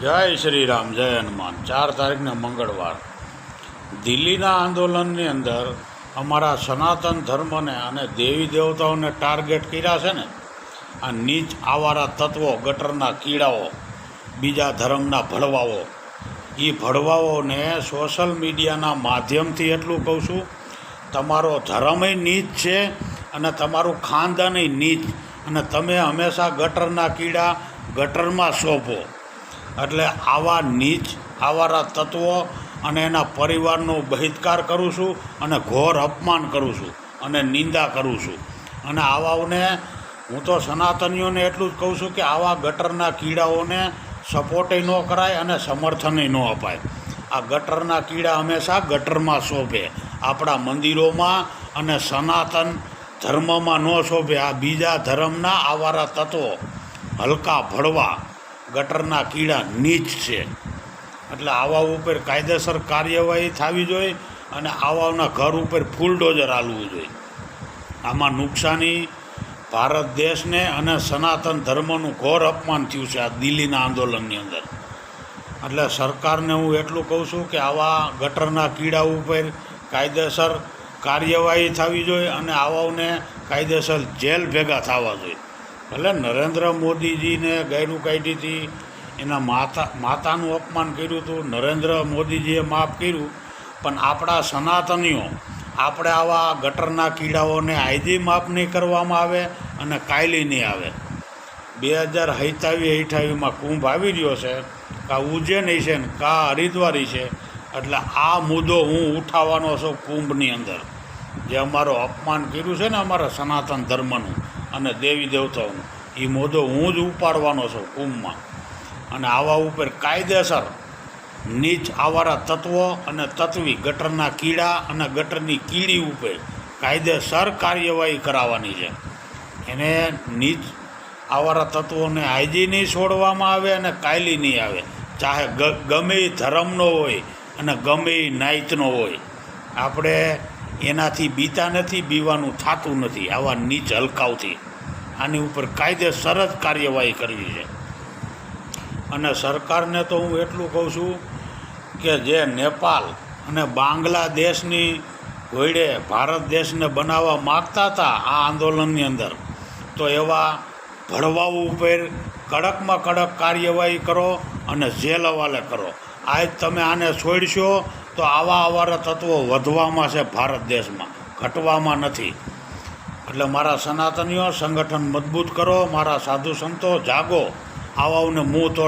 જય શ્રી રામ, જય હનુમાન। 4 તારીખને મંગળવાર દિલ્હીના આંદોલનની અંદર અમારા સનાતન ધર્મને અને દેવી દેવતાઓને ટાર્ગેટ કર્યા છે ને। આ નીચ આવારા તત્વો, ગટરના કીડાઓ, બીજા ધર્મના ભડવાઓ, એ ભડવાઓને સોશિયલ મીડિયાના માધ્યમથી એટલું કહું છું, તમારો ધર્મય નીચ છે અને તમારું ખાનદાનય નીચ, અને તમે હંમેશા ગટરના કીડા ગટરમાં શોભો। એટલે આવા નીચ આવારા તત્વો અને એના પરિવારનો બહિષ્કાર કરું છું અને ઘોર અપમાન કરું છું અને નિંદા કરું છું। અને આવાઓને હું તો સનાતનીઓને એટલું જ કહું છું કે આવા ગટરના કીડાઓને સપોર્ટય ન કરાય અને સમર્થનય ન અપાય। આ ગટરના કીડા હંમેશા ગટરમાં શોભે, આપણા મંદિરોમાં અને સનાતન ધર્મમાં ન શોભે। આ બીજા ધર્મના આવારા તત્વો, હલકા ભડવા, ગટરના કીડા નીચ છે। એટલે આવા ઉપર કાયદેસર કાર્યવાહી થવી જોઈએ અને આવાના ઘર ઉપર ફૂલડોઝર હાલવું જોઈએ। આમાં નુકસાની ભારત દેશને અને સનાતન ધર્મનું ઘોર અપમાન થયું છે આ દિલ્હીના આંદોલનની અંદર। એટલે સરકારને હું એટલું કહું છું કે આવા ગટરના કીડા ઉપર કાયદેસર કાર્યવાહી થવી જોઈએ અને આવાઓને કાયદેસર જેલ ભેગા થવા જોઈએ। ભલે નરેન્દ્ર મોદીજીને ગાયરું કાઢી હતી, એના માતાનું અપમાન કર્યું હતું, નરેન્દ્ર મોદીજીએ માફ કર્યું, પણ આપણા સનાતનીઓ આપણે આવા ગટરના કીડાઓને આયદી માફ નહીં કરવામાં આવે અને કાયલી નહીં આવે। 2027-28માં કુંભ આવી રહ્યો છે, કા ઉજ્જૈન છે ને કા હરિદ્વારી છે। એટલે આ મુદ્દો હું ઉઠાવવાનો છું કુંભની અંદર, જે અમારો અપમાન કર્યું છે ને અમારા સનાતન ધર્મનું અને દેવી દેવતાઓનું, એ મુદ્દો હું જ ઉપાડવાનો છું કુંભમાં। અને આવા ઉપર કાયદેસર નીચ આવારા તત્વો અને તત્વી ગટરના કીડા અને ગટરની કીડી ઉપર કાયદેસર કાર્યવાહી કરાવવાની છે। એને નીચ આવારા તત્વોને આયજી નહીં છોડવામાં આવે અને કાયલી નહીં આવે, ચાહે ગમે એ ધર્મનો હોય અને ગમે એ નાયતનો હોય। આપણે એનાથી બીતા નથી, બીવાનું થતું નથી આવા નીચ હલકાવથી। આની ઉપર કાયદેસર જ કાર્યવાહી કરવી છે। અને સરકારને તો હું એટલું કહું છું કે જે નેપાળ અને બાંગ્લાદેશની ઘોડે ભારત દેશને બનાવવા માગતા હતા આ આંદોલનની અંદર, તો એવા ભડવાઓ ઉપર કડકમાં કડક કાર્યવાહી કરો અને જેલ હવાલે કરો। આજ તમે આને છોડશો તો આવા આવારા તત્વો વધવામાં છે ભારત દેશમાં, ઘટવામાં નથી। એટલે મારા સનાતનીઓ સંગઠન મજબૂત કરો, મારા સાધુ સંતો જાગો, આવાઓને મુંહ તોડ